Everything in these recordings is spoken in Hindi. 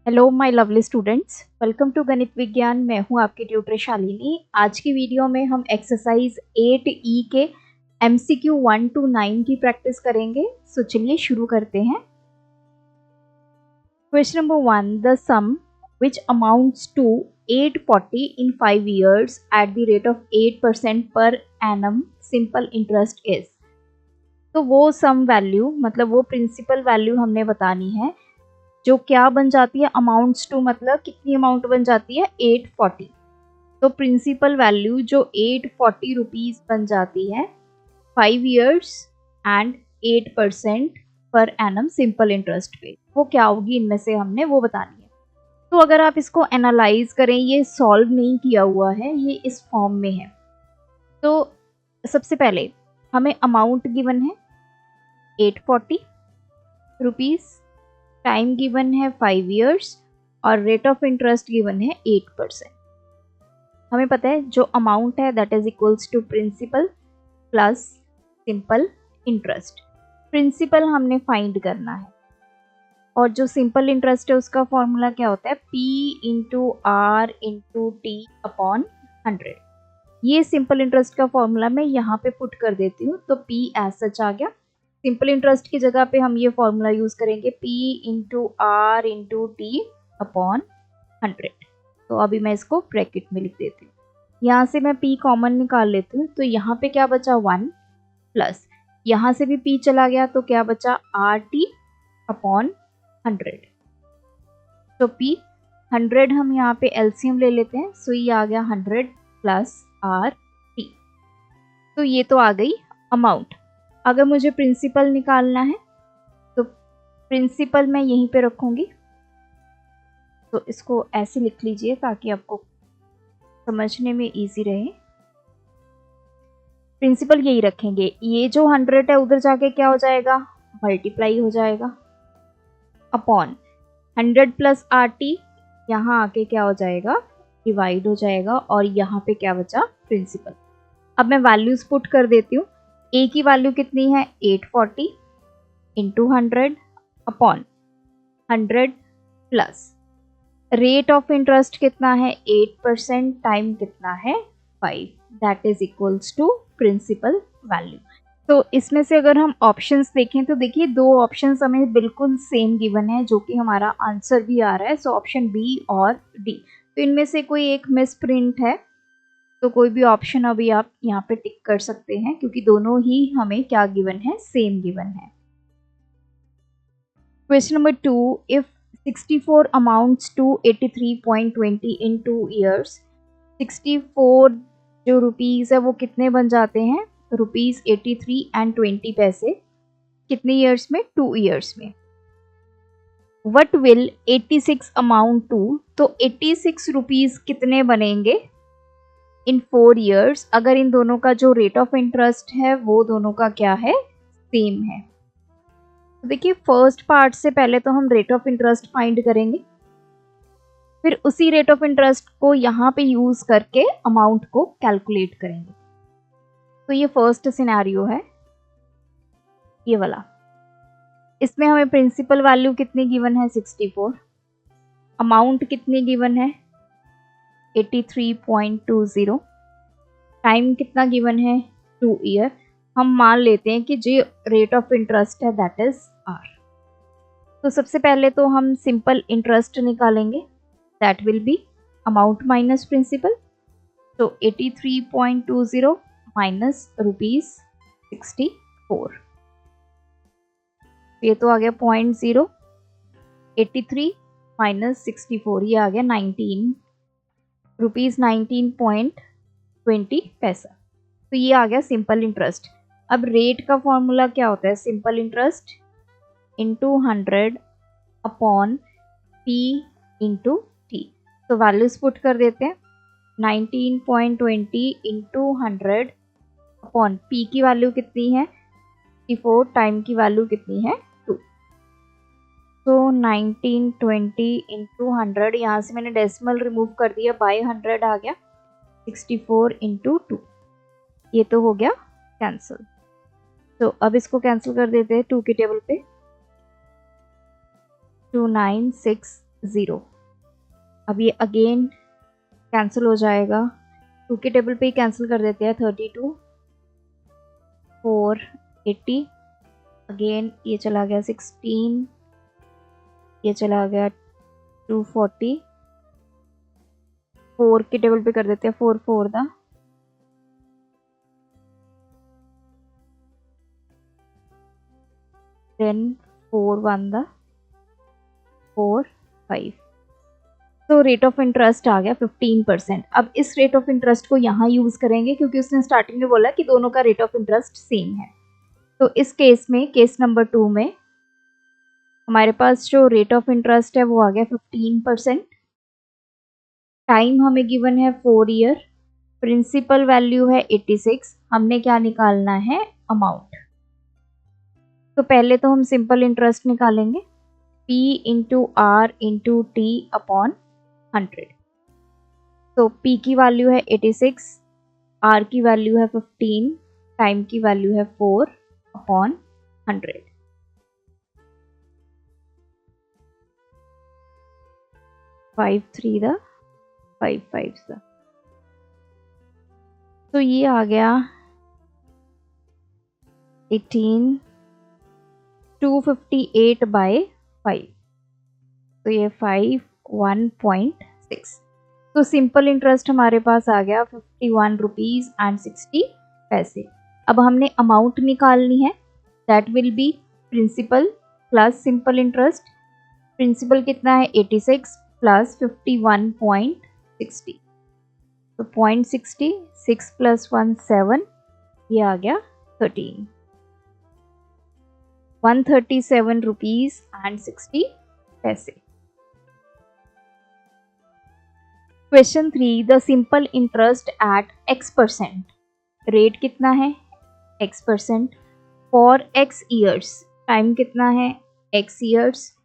Hello my lovely students, welcome to Ganit Vigyan. मैं हूं आपकी ट्यूटर शालिनी। आज की वीडियो में हम एक्सरसाइज 8E के MCQ 1 to 9 की प्रैक्टिस करेंगे। सो चलिए शुरू करते हैं। Question number 1, the sum which amounts to 840 in 5 years at the rate of 8% per annum simple interest is. तो वो सम वैल्यू मतलब वो प्रिंसिपल वैल्यू हमने बतानी है जो क्या बन जाती है। अमाउंट्स टू मतलब कितनी अमाउंट बन जाती है 840। तो प्रिंसिपल वैल्यू जो 840 रुपीज बन जाती है 5 years and 8% per annum simple interest पे, वो क्या होगी इनमें से हमने वो बतानी है। तो अगर आप इसको एनालाइज करें, ये सॉल्व नहीं किया हुआ है, ये इस फॉर्म में है। तो सबसे पहले हमें अमाउंट गिवन है 840 रुपीज, टाइम गिवन है 5 years और रेट ऑफ इंटरेस्ट गिवन है 8%। हमें पता है जो अमाउंट है that is equals to principal plus simple interest. Principal हमने फाइंड करना है और जो सिंपल इंटरेस्ट है उसका फॉर्मूला क्या होता है, P into R into T upon 100। ये सिंपल इंटरेस्ट का फॉर्मूला मैं यहाँ पे पुट कर देती हूँ, तो P एज सच आ गया। सिंपल इंटरेस्ट की जगह पे हम ये फॉर्मूला यूज करेंगे P into R into T upon 100। तो अभी मैं इसको ब्रैकेट में लिख देती हूँ। यहाँ से मैं P कॉमन निकाल लेती हूँ, तो यहाँ पे क्या बचा 1 प्लस यहाँ से भी P चला गया तो क्या बचा आर टी अपॉन 100। तो P 100 हम यहाँ पे एलसीएम ले लेते हैं, सो ये आ गया 100 प्लस आर टी। तो ये तो आ गई अमाउंट। अगर मुझे प्रिंसिपल निकालना है तो प्रिंसिपल मैं यहीं पे रखूंगी, तो इसको ऐसे लिख लीजिए ताकि आपको समझने में इजी रहे। प्रिंसिपल यही रखेंगे, ये जो 100 है उधर जाके क्या हो जाएगा, मल्टीप्लाई हो जाएगा अपॉन 100 प्लस आर टी, यहाँ आके क्या हो जाएगा, डिवाइड हो जाएगा और यहाँ पे क्या बचा प्रिंसिपल। अब मैं वैल्यूज पुट कर देती हूँ। ए की वैल्यू कितनी है 840 into 100 upon 100 plus rate of interest कितना है 8%, टाइम कितना है 5, that is equals to principal value. तो इसमें से अगर हम ऑप्शंस देखें तो देखिए दो ऑप्शंस हमें बिल्कुल सेम गिवन है जो कि हमारा आंसर भी आ रहा है, सो ऑप्शन बी और डी। तो इनमें से कोई एक मिस प्रिंट है, तो कोई भी ऑप्शन अभी आप यहाँ पे टिक कर सकते हैं क्योंकि दोनों ही हमें क्या गिवन है, सेम गिवन है। Question number 2, if 64 amounts to 83.20 in 2 years, 64 जो रुपीज है वो कितने बन जाते हैं, रुपीज 83 एंड 20 पैसे, कितने ईयर्स में, 2 years में। वट विल 86 अमाउंट टू, तो 86 रुपीज कितने बनेंगे इन 4 years, अगर इन दोनों का जो रेट ऑफ इंटरेस्ट है वो दोनों का क्या है, सेम है। तो देखिए फर्स्ट पार्ट से पहले तो हम रेट ऑफ इंटरेस्ट फाइंड करेंगे, फिर उसी रेट ऑफ इंटरेस्ट को यहाँ पे यूज करके अमाउंट को कैलकुलेट करेंगे। तो ये फर्स्ट सिनेरियो है ये वाला। इसमें हमें प्रिंसिपल वैल्यू कितनी गिवन है 64, अमाउंट कितनी गिवन है 83.20, टाइम कितना गिवन है 2 year। हम मान लेते हैं कि जो रेट ऑफ इंटरेस्ट है दैट इज आर। तो सबसे पहले तो हम सिंपल इंटरेस्ट निकालेंगे, that will be amount minus principal. तो 83.20 माइनस रुपीज 64, ये तो आ गया 0.0, 83 माइनस 64 ये आ गया 19 रुपीज 19.20 पैसा। तो ये आ गया सिंपल इंटरेस्ट। अब रेट का फॉर्मूला क्या होता है, simple interest into 100 upon P into T. तो वैल्यूज पुट कर देते हैं, 19.20 इंटू 100 अपॉन पी की वैल्यू कितनी है 64, टाइम की वैल्यू कितनी है 2। तो 1920 इंटू 100, यहाँ से मैंने डेसिमल रिमूव कर दिया, बाय 100 आ गया 64 इंटू 2, ये तो हो गया कैंसिल। तो अब इसको कैंसिल कर देते हैं 2 के टेबल पे, 2 9 6 0। अब ये अगेन कैंसिल हो जाएगा, 2 के टेबल पे ही कैंसिल कर देते हैं। 32 480, अगेन ये चला गया 16, ये चला गया 240, 4 के टेबल पे कर देते हैं। 4 4 दा 10, 4 1 दा 4 5। तो रेट ऑफ इंटरेस्ट आ गया 15%। अब इस रेट ऑफ इंटरेस्ट को यहाँ यूज करेंगे क्योंकि उसने स्टार्टिंग में बोला कि दोनों का रेट ऑफ इंटरेस्ट सेम है। तो इस केस में, केस नंबर 2 में हमारे पास जो रेट ऑफ इंटरेस्ट है वो आ गया 15%। टाइम हमें गिवन है 4 ईयर, प्रिंसिपल वैल्यू है 86। हमने क्या निकालना है? अमाउंट। तो पहले तो हम सिंपल इंटरेस्ट निकालेंगे, P into R into T upon 100। तो P की वैल्यू है 86, R की वैल्यू है 15, टाइम की वैल्यू है 4 upon 100। Five three the 5 5 the, तो ये आ गया 18, 258 बाय 5, तो ये 5 1.6। तो सिंपल इंटरेस्ट हमारे पास आ गया 51 रुपीज एंड 60 पैसे। अब हमने अमाउंट निकालनी है, that will be principal plus simple interest. Principal कितना है? 86 प्लस 51.60, तो 0.60, 6 प्लस 1 7, ये आ गया 13, 137 रुपीज एंड 60 पैसे। Question 3, the simple interest at x%। Rate कितना है? x%। For x years, time कितना है? x years.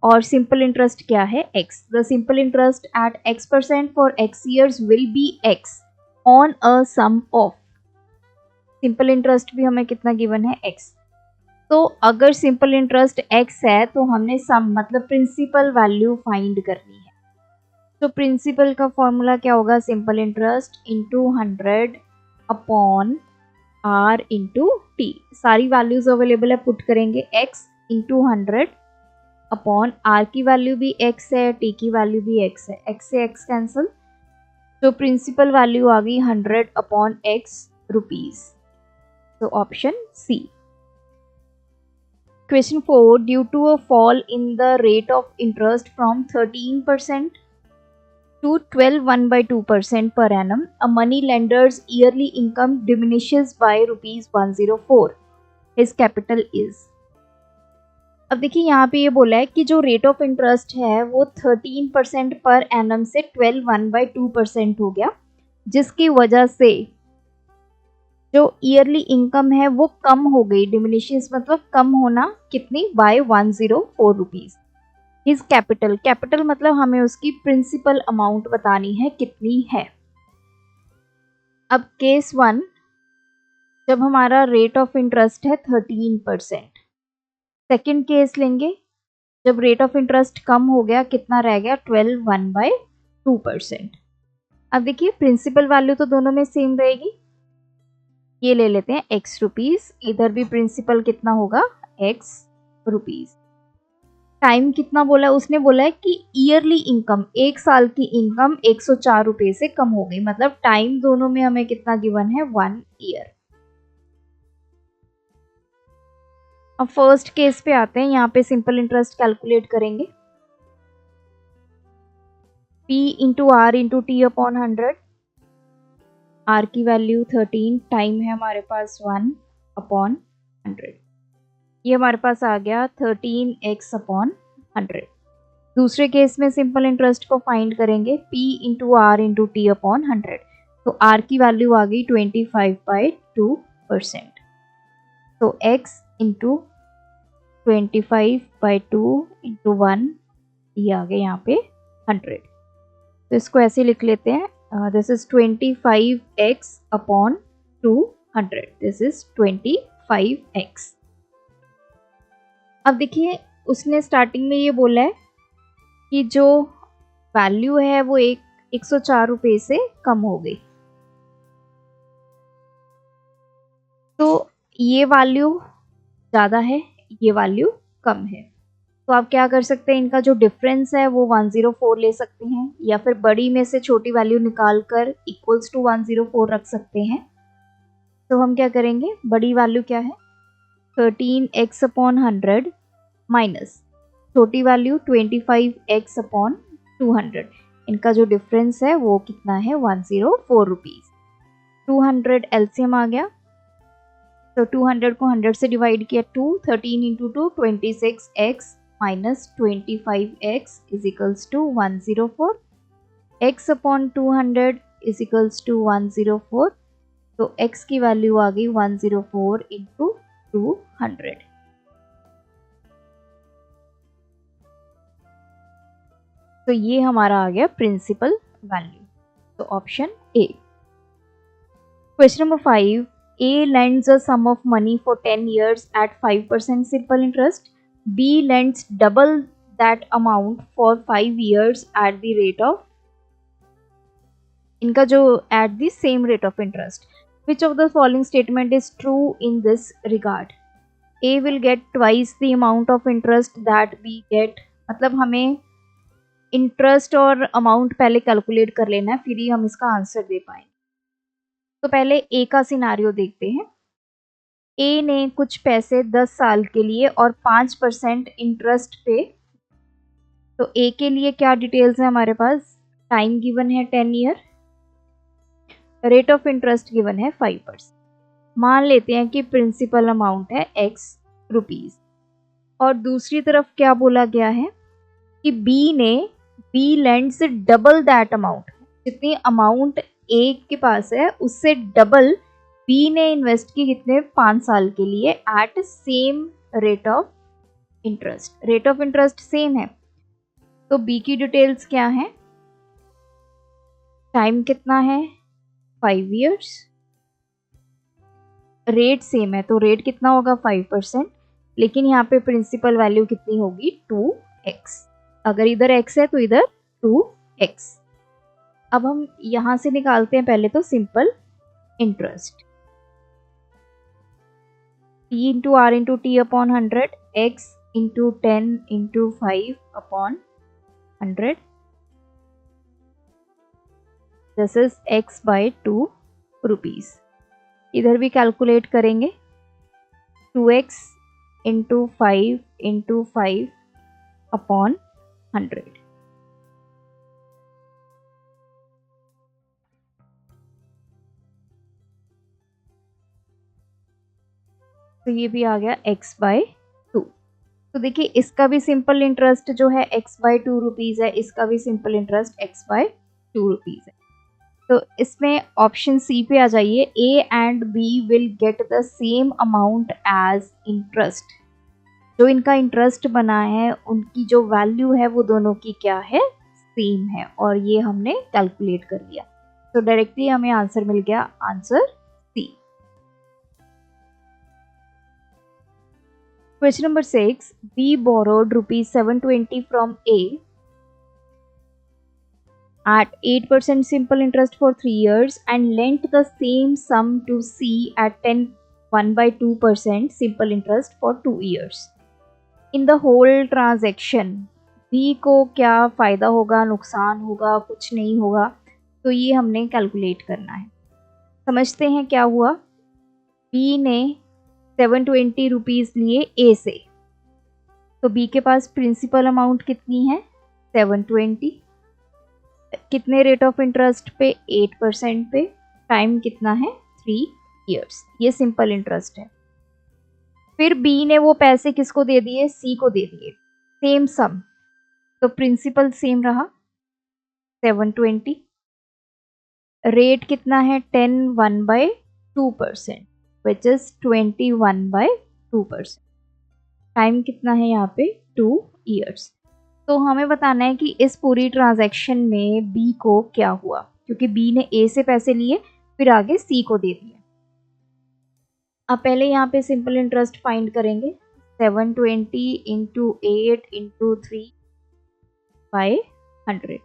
और सिंपल इंटरेस्ट क्या है? x। The simple interest at x% for x years will be x on a sum of. Simple interest भी हमें कितना गिवन है? x। तो अगर सिंपल इंटरेस्ट x है तो हमने सम मतलब प्रिंसिपल वैल्यू फाइंड करनी है। तो प्रिंसिपल का फॉर्मूला क्या होगा? Simple interest into 100 upon r into T. सारी वैल्यूज अवेलेबल है, पुट करेंगे। x इंटू 100 अपॉन r की वैल्यू भी x है, t की वैल्यू भी x है, x से x कैंसिल, तो प्रिंसिपल वैल्यू आ गई 100 अपॉन x रुपीज। तो option C. Question 4, due to a fall in the rate of interest from 13% to 12.1/2% per annum, a money lender's yearly income diminishes by rupees 104. His capital is। अब देखिए यहाँ पे ये बोला है कि जो रेट ऑफ इंटरेस्ट है वो 13% पर एनम से 12.1/2% हो गया, जिसकी वजह से जो ईयरली इनकम है वो कम हो गई। डिमिनिशेस मतलब कम होना, कितनी? By 104 rupees. His capital, capital मतलब हमें उसकी प्रिंसिपल अमाउंट बतानी है कितनी है। अब केस 1, जब हमारा रेट ऑफ इंटरेस्ट है 13%। सेकेंड केस लेंगे जब रेट ऑफ इंटरेस्ट कम हो गया, कितना रह गया? 12.1/2%। अब देखिए प्रिंसिपल वैल्यू तो दोनों में सेम रहेगी, ये ले लेते हैं x रुपीज, इधर भी प्रिंसिपल कितना होगा? x rupees. टाइम कितना बोला है? उसने बोला है कि ईयरली इनकम, एक साल की इनकम 104 रुपए से कम हो गई, मतलब टाइम दोनों में हमें कितना गिवन है? 1 ईयर। अब फर्स्ट केस पे आते हैं, यहाँ पे सिंपल इंटरेस्ट कैलकुलेट करेंगे। P into R into T upon 100। R की वैल्यू 13, टाइम है हमारे पास 1 अपॉन 100। ये हमारे पास आ गया 13x अपॉन 100। दूसरे केस में सिंपल इंटरेस्ट को फाइंड करेंगे, P into R into T upon 100। तो R की वैल्यू आ गई 25/2%। तो x इंटू 25/2 इंटू 1, ये आ गया यहाँ पे 100। तो इसको ऐसे लिख लेते हैं, this is 25x upon 200, this is 25x। अब देखिए उसने स्टार्टिंग में ये बोला है कि जो वैल्यू है वो 104 रुपये से कम हो गई। तो ये वैल्यू ज़्यादा है, ये वैल्यू कम है। तो आप क्या कर सकते हैं, इनका जो डिफरेंस है वो 104 ले सकते हैं, या फिर बड़ी में से छोटी वैल्यू निकाल कर इक्वल्स टू 104 रख सकते हैं। तो हम क्या करेंगे, बड़ी वैल्यू क्या है 13x अपॉन 100 माइनस छोटी वैल्यू 25x अपॉन 200। इनका जो डिफरेंस है वो कितना है 104 रुपीज़। 200 एलसीएम आ गया, तो 200 को 100 से डिवाइड किया 2, 13 into 2 26x minus 25x is equals to 104। x upon 200 is equals to 104। तो x की वैल्यू आ गई 104 इंटू 200। तो ये हमारा आ गया प्रिंसिपल वैल्यू। तो option A. Question number 5, A lends a sum of money for 10 years at 5% simple interest. B lends double that amount for 5 years at the rate of, इनका जो at the same rate of interest. Which of the following statement is true in this regard? A will get twice the amount of interest that B get. मतलब हमें इंटरेस्ट और अमाउंट पहले कैलकुलेट कर लेना है, फिर ही हम इसका आंसर दे पाएंगे। तो पहले ए का सिनारियो देखते हैं। ए ने कुछ पैसे 10 साल के लिए और 5% इंटरेस्ट पे। तो ए के लिए क्या डिटेल्स है हमारे पास, टाइम गिवन है 10 year, rate of interest given है 5%। मान लेते हैं कि प्रिंसिपल अमाउंट है x रुपीज, और दूसरी तरफ क्या बोला गया है कि B lends double that amount, जितनी अमाउंट ए के पास है उससे डबल बी ने इन्वेस्ट की, कितने 5 साल के लिए, at same rate of interest. Rate of interest same है, तो बी की डिटेल्स क्या है, टाइम कितना है 5 इयर्स, रेट सेम है, तो रेट कितना होगा 5%, लेकिन यहाँ पे प्रिंसिपल वैल्यू कितनी होगी 2x। अगर इधर x है तो इधर 2x। अब हम यहां से निकालते हैं पहले तो simple interest, p into R into T upon 100, x into 10 into 5 upon 100, this is x by 2 rupees. इधर भी कैलकुलेट करेंगे, 2x इंटू 5 इंटू 5 अपॉन 100। तो ये भी आ गया x बाय 2। तो देखिए इसका भी सिंपल इंटरेस्ट जो है x बाय 2 रुपीज़ है, इसका भी simple interest x by 2 rupees है। तो इसमें ऑप्शन सी पे आ जाइए, A and B will get the same amount as interest. जो इनका इंटरेस्ट बना है उनकी जो वैल्यू है वो दोनों की क्या है, सेम है, और ये हमने कैलकुलेट कर लिया। तो डायरेक्टली हमें आंसर मिल गया, answer C. Question number 6, B borrowed rupees 720 from A at 8% simple interest for 3 years and lent the same sum to C at 1/2% simple interest for 2 years. In the whole transaction, B को क्या फ़ायदा होगा, नुकसान होगा, कुछ नहीं होगा, तो ये हमने कैलकुलेट करना है। समझते हैं क्या हुआ। B ने 720 रुपीज़ लिए ए से, तो बी के पास प्रिंसिपल अमाउंट कितनी है 720, कितने रेट ऑफ इंटरेस्ट पे 8% पे, टाइम कितना है 3 इयर्स, ये सिंपल इंटरेस्ट है। फिर बी ने वो पैसे किसको दे दिए, सी को दे दिए, सेम सम, तो प्रिंसिपल सेम रहा 720, रेट कितना है 10 1/2% विच इज 21/2%, टाइम कितना है यहाँ पे 2 इयर्स। तो हमें बताना है कि इस पूरी ट्रांजैक्शन में बी को क्या हुआ, क्योंकि बी ने ए से पैसे लिए फिर आगे सी को दे दिए। अब पहले यहाँ पे सिंपल इंटरेस्ट फाइंड करेंगे, 720 इंटू 8 इंटू 3 बाय 100।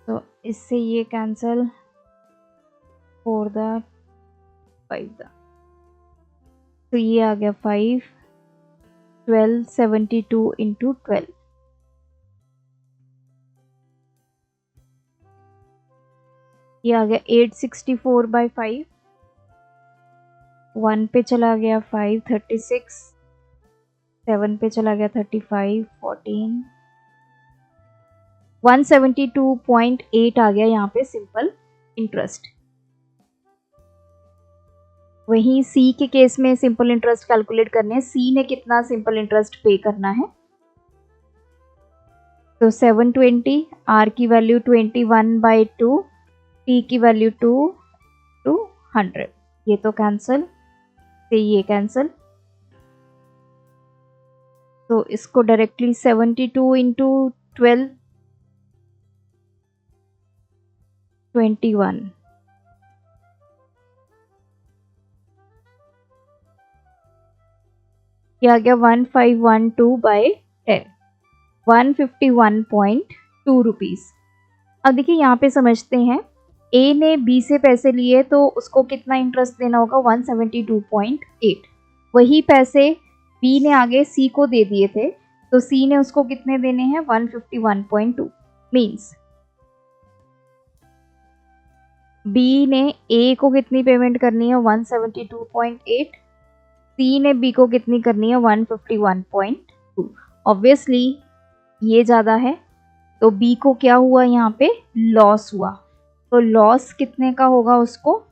तो इससे ये कैंसल, 4 द 5 द, तो ये आ गया 5, 1272 इंटू 12, ये आ गया 864 बाई 5, 1 पे चला गया 5, 36, 7 पे चला गया 35, 14, 172.8 आ गया यहाँ पे सिंपल इंटरेस्ट। वहीं सी के केस में सिंपल इंटरेस्ट कैलकुलेट करने हैं, सी ने कितना सिंपल इंटरेस्ट पे करना है, तो 720, आर की वैल्यू 21/2, टी की वैल्यू 2 to 100, ये तो कैंसल से ये कैंसल, तो इसको डायरेक्टली 72 इंटू 12, 21, ये आ गया 1512 बाई 10, 151.2 रुपीज़। अब देखिए यहाँ पे समझते हैं, ए ने बी से पैसे लिए तो उसको कितना इंटरेस्ट देना होगा, 172.8। वही पैसे बी ने आगे सी को दे दिए थे, तो सी ने उसको कितने देने हैं, 151.2। मीन्स बी ने ए को कितनी पेमेंट करनी है, 172.8, सी ने बी को कितनी करनी है, 151.2। ऑब्वियसली ये ज़्यादा है, तो बी को क्या हुआ, यहाँ पे लॉस हुआ, तो लॉस कितने का होगा उसको,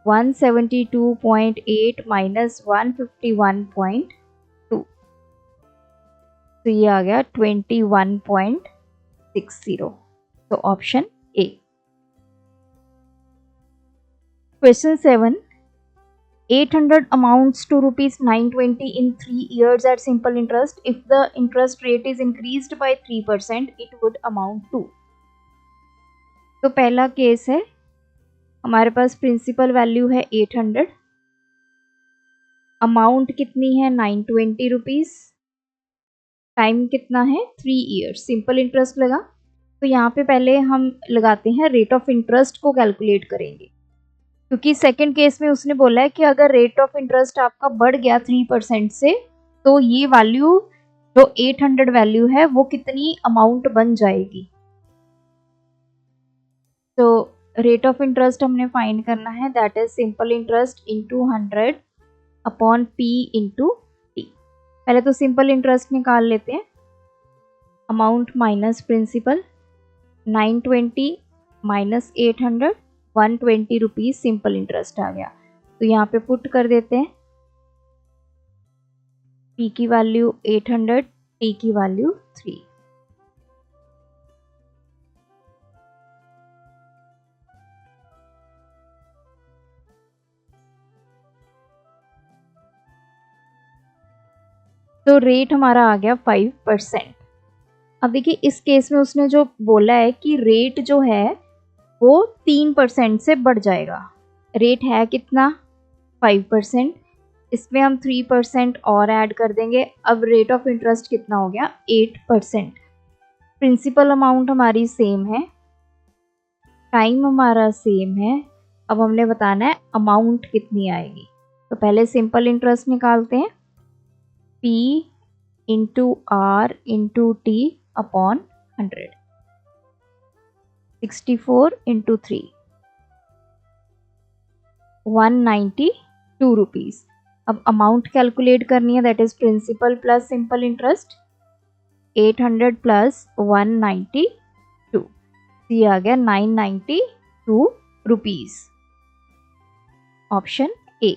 172.8 माइनस 151.2, तो ये आ गया 21.60। तो option A. Question 7, 800 amounts to rupees 920 in 3 years at simple interest. If the interest rate is increased by 3%, it would amount to। तो पहला केस है, हमारे पास प्रिंसिपल वैल्यू है 800, अमाउंट कितनी है 920 रुपीज़, टाइम कितना है 3 ईयर्स, सिंपल इंटरेस्ट लगा। तो यहाँ पे पहले हम लगाते हैं रेट ऑफ इंटरेस्ट को कैलकुलेट करेंगे, क्योंकि सेकंड केस में उसने बोला है कि अगर रेट ऑफ इंटरेस्ट आपका बढ़ गया 3% से, तो ये वैल्यू जो 800 वैल्यू है वो कितनी अमाउंट बन जाएगी। तो रेट ऑफ इंटरेस्ट हमने फाइंड करना है, that is simple interest into 100 upon P into T. पहले तो सिंपल इंटरेस्ट निकाल लेते हैं, amount minus principal, 920 minus 800, 120 rupees simple interest आ गया। तो यहाँ पे पुट कर देते हैं, पी की वैल्यू 800, टी की वैल्यू 3। तो रेट हमारा आ गया 5%। अब देखिए इस केस में उसने जो बोला है कि रेट जो है वो 3% से बढ़ जाएगा, रेट है कितना 5%, इसमें हम 3% और ऐड कर देंगे, अब रेट ऑफ इंटरेस्ट कितना हो गया 8%। प्रिंसिपल अमाउंट हमारी सेम है, टाइम हमारा सेम है, अब हमने बताना है अमाउंट कितनी आएगी। तो पहले सिंपल इंटरेस्ट निकालते हैं, P into R into T upon 100, 64 into 3, 192 rupees. अब अमाउंट कैलकुलेट करनी है, that is principal plus simple interest, 800 plus 192, ये आ गया 992 rupees, option A.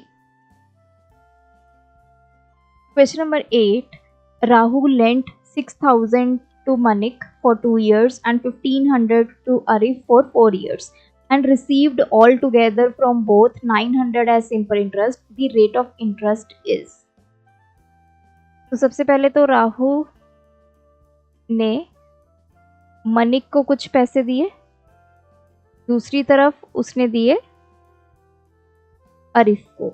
Question number 8, Rahul lent 6,000 to Manik for 2 years and 1,500 to Arif for 4 years and received altogether from both 900 as simple interest. The rate of interest is। तो सबसे पहले तो राहुल ने मनिक को कुछ पैसे दिए, दूसरी तरफ उसने दिए अरिफ को।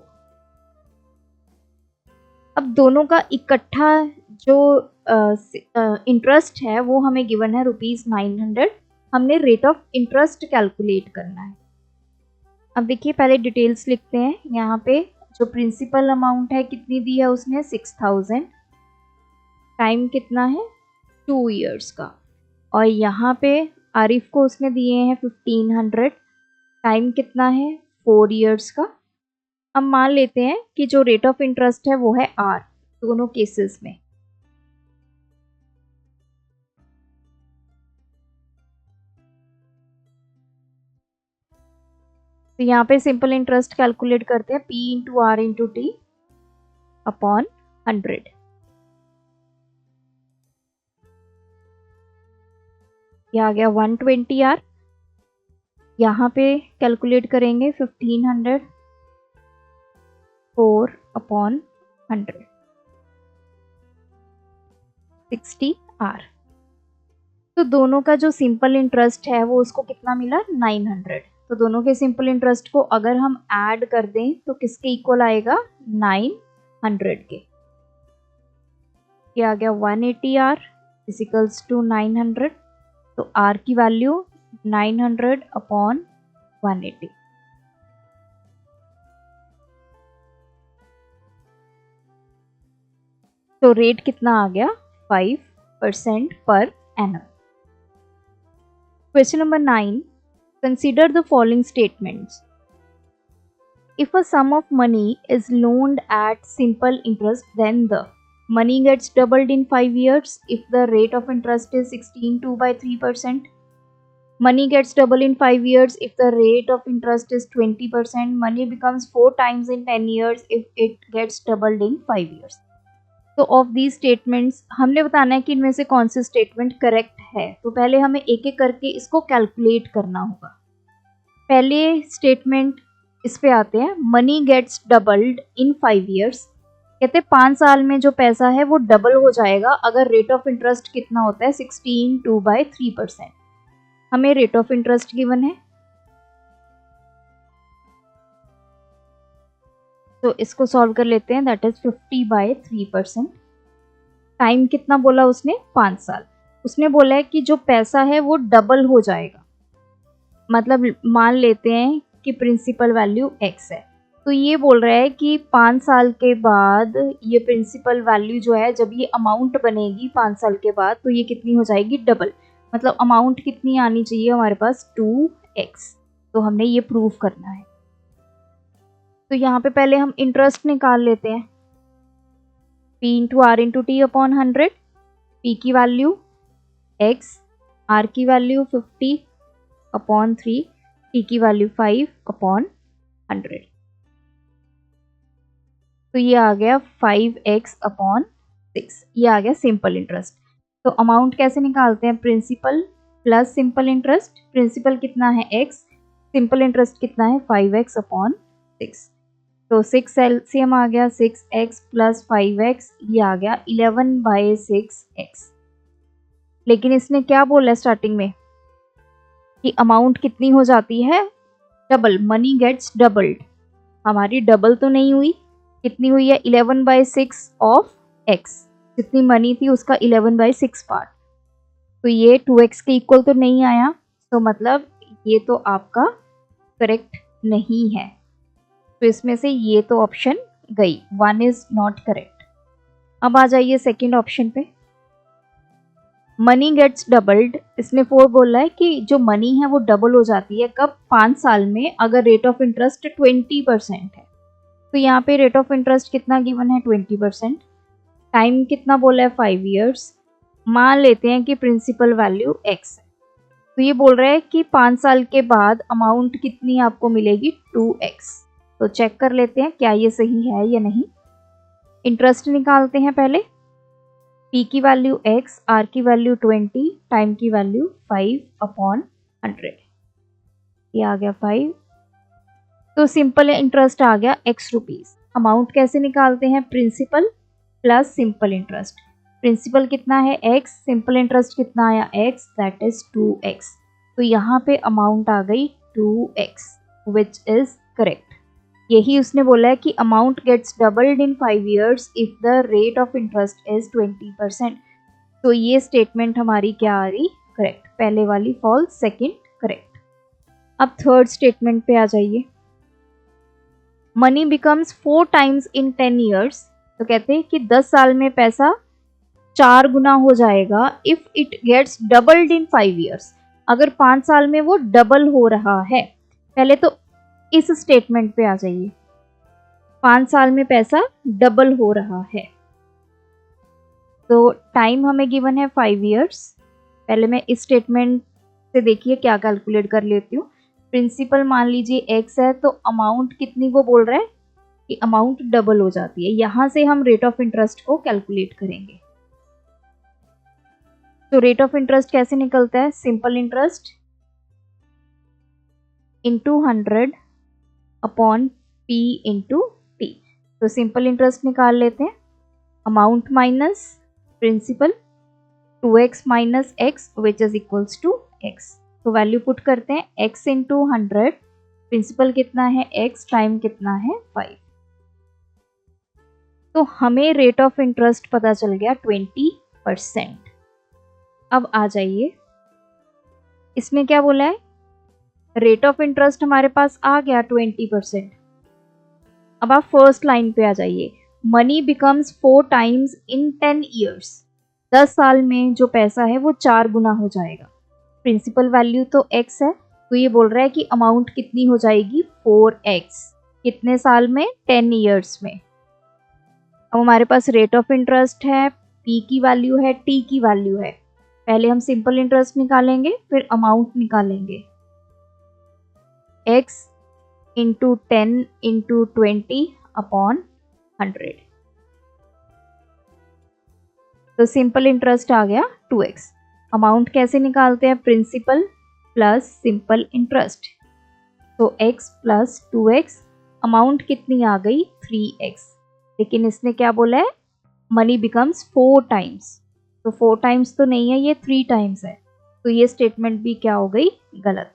अब दोनों का इकट्ठा जो इंटरेस्ट है वो हमें गिवन है ₹900। हमने रेट ऑफ इंटरेस्ट कैलकुलेट करना है। अब देखिए पहले डिटेल्स लिखते हैं। यहाँ पे जो प्रिंसिपल अमाउंट है कितनी दी है उसने 6000, टाइम कितना है 2 इयर्स का, और यहाँ पे आरिफ को उसने दिए हैं 1500, टाइम कितना है 4 इयर्स का। अब मान लेते हैं कि जो रेट ऑफ इंटरेस्ट है वो है R दोनों केसेस में। तो यहाँ पे सिंपल इंटरेस्ट कैलकुलेट करते हैं, P into R into T upon 100। ये आ गया 120R। यहाँ पे कैलकुलेट करेंगे 1500 4 अपॉन 100 60R। तो दोनों का जो सिंपल इंटरेस्ट है वो उसको कितना मिला 900। तो दोनों के सिंपल इंटरेस्ट को अगर हम ऐड कर दें तो किसके इक्वल आएगा 900 के। ये आ गया 180R इजिकल्स टू 900। तो R की वैल्यू 900 अपॉन 180। तो रेट कितना आ गया 5% per annum. Question number 9. Consider the following statements. If a sum of money is loaned at simple interest, then the money gets doubled in 5 years if the rate of interest is 16.2/3%. Money gets doubled in 5 years if the rate of interest is 20%. Money becomes 4 times in 10 years if it gets doubled in 5 years. तो ऑफ दी स्टेटमेंट्स हमने बताना है कि इनमें से कौन सी स्टेटमेंट करेक्ट है। तो पहले हमें एक एक करके इसको कैलकुलेट करना होगा। पहले स्टेटमेंट इस पे आते हैं, money gets doubled in 5 years. कहते हैं 5 साल में जो पैसा है वो डबल हो जाएगा अगर रेट ऑफ इंटरेस्ट कितना होता है 16.2/3%। हमें रेट ऑफ इंटरेस्ट गिवन है, तो इसको सॉल्व कर लेते हैं। That is 50/3%। टाइम कितना बोला उसने 5 साल। उसने बोला है कि जो पैसा है वो डबल हो जाएगा, मतलब मान लेते हैं कि प्रिंसिपल वैल्यू x है। तो ये बोल रहा है कि 5 साल के बाद ये प्रिंसिपल वैल्यू जो है जब ये अमाउंट बनेगी 5 साल के बाद तो ये कितनी हो जाएगी डबल। मतलब अमाउंट कितनी आनी चाहिए हमारे पास 2x। तो हमने ये प्रूव करना है। तो यहाँ पे पहले हम इंटरेस्ट निकाल लेते हैं। P into R into T upon 100। P की वैल्यू x, R की वैल्यू 50 अपॉन 3, T की वैल्यू 5 अपॉन 100। तो ये आ गया 5x अपॉन 6। ये आ गया सिंपल इंटरेस्ट। तो अमाउंट कैसे निकालते हैं, principal plus simple interest. Principal कितना है x, सिंपल इंटरेस्ट कितना है 5x अपॉन 6। तो 6 एलसीएम आ गया 6x प्लस 5x, ये आ गया 11/6x। लेकिन इसने क्या बोला स्टार्टिंग में कि अमाउंट कितनी हो जाती है डबल, मनी गेट्स डबल्ड। हमारी डबल तो नहीं हुई, कितनी हुई है 11/6 ऑफ x। जितनी मनी थी उसका 11/6 पार्ट। तो ये 2x के इक्वल तो नहीं आया, तो मतलब ये तो आपका करेक्ट नहीं है। तो इसमें से ये तो ऑप्शन गई, 1 इज नॉट करेक्ट। अब आ जाइए सेकंड ऑप्शन पे। मनी गेट्स डबल्ड, इसने 4 बोला है कि जो मनी है वो डबल हो जाती है कब 5 साल में अगर रेट ऑफ इंटरेस्ट 20% है। तो यहाँ पे रेट ऑफ इंटरेस्ट कितना गिवन है 20%। टाइम कितना बोला है 5 इयर्स। मान लेते हैं कि प्रिंसिपल वैल्यू x है। तो ये बोल रहा है कि 5 साल के बाद अमाउंट कितनी आपको मिलेगी 2x। तो चेक कर लेते हैं क्या ये सही है या नहीं। इंटरेस्ट निकालते हैं पहले। P की वैल्यू x, R की वैल्यू 20, टाइम की वैल्यू 5 अपॉन 100। ये आ गया 5। तो सिंपल इंटरेस्ट आ गया x रुपीस। अमाउंट कैसे निकालते हैं, principal plus simple interest. Principal कितना है x, सिंपल इंटरेस्ट कितना आया x, दैट इज 2x। तो यहाँ पे अमाउंट आ गई 2x विच इज करेक्ट। यही उसने बोला है कि amount gets doubled in 5 years if the rate of interest is 20%। तो ये स्टेटमेंट हमारी क्या आ रही, करेक्ट, पहले वाली फॉल्स, सेकंड करेक्ट। अब थर्ड स्टेटमेंट पे आ जाइए। मनी बिकम्स 4 times इन 10 years। तो कहते हैं कि 10 साल में पैसा 4 गुना हो जाएगा if it gets doubled in 5 years। अगर 5 साल में वो डबल हो रहा है। पहले तो इस स्टेटमेंट पे आ जाइए, 5 साल में पैसा डबल हो रहा है। तो टाइम हमें गिवन है 5 years। पहले मैं इस स्टेटमेंट से देखिए क्या कैलकुलेट कर लेती हूँ। प्रिंसिपल मान लीजिए x है, तो अमाउंट कितनी वो बोल रहा है कि अमाउंट डबल हो जाती है। यहां से हम रेट ऑफ इंटरेस्ट को कैलकुलेट करेंगे। तो रेट ऑफ इंटरेस्ट कैसे निकलता है, simple interest into 100 upon p into T. तो सिंपल इंटरेस्ट निकाल लेते हैं, amount minus principal 2x minus x which is equals to x। तो वैल्यू पुट करते हैं, x इंटू 100, प्रिंसिपल कितना है x, टाइम कितना है 5। तो हमें रेट ऑफ इंटरेस्ट पता चल गया 20%। अब आ जाइए, इसमें क्या बोला है, रेट ऑफ इंटरेस्ट हमारे पास आ गया 20%। अब आप फर्स्ट लाइन पे आ जाइए, मनी बिकम्स 4 times इन 10 years। 10 साल में जो पैसा है वो 4 गुना हो जाएगा। प्रिंसिपल वैल्यू तो x है, तो ये बोल रहा है कि अमाउंट कितनी हो जाएगी 4x, कितने साल में, 10 years में। अब हमारे पास रेट ऑफ इंटरेस्ट है, p की वैल्यू है, t की वैल्यू है। पहले हम सिंपल इंटरेस्ट निकालेंगे, फिर अमाउंट निकालेंगे। x into 10 into 20 upon 100। तो सिंपल इंटरेस्ट आ गया 2x। अमाउंट कैसे निकालते हैं, प्रिंसिपल प्लस सिंपल इंटरेस्ट। तो x प्लस 2x, अमाउंट कितनी आ गई 3x। लेकिन इसने क्या बोला है, मनी बिकम्स 4 times। तो 4 times तो नहीं है, ये 3 times है। तो ये स्टेटमेंट भी क्या हो गई, गलत।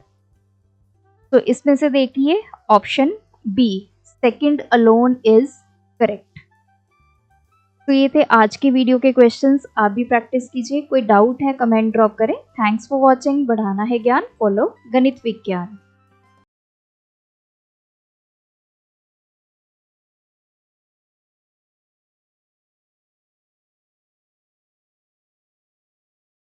तो इसमें से देखिए option B, second alone is correct. तो ये थे आज के वीडियो के क्वेश्चंस। आप भी प्रैक्टिस कीजिए, कोई डाउट है कमेंट ड्रॉप करें। Thanks for watching. बढ़ाना है ज्ञान, फॉलो गणित विज्ञान।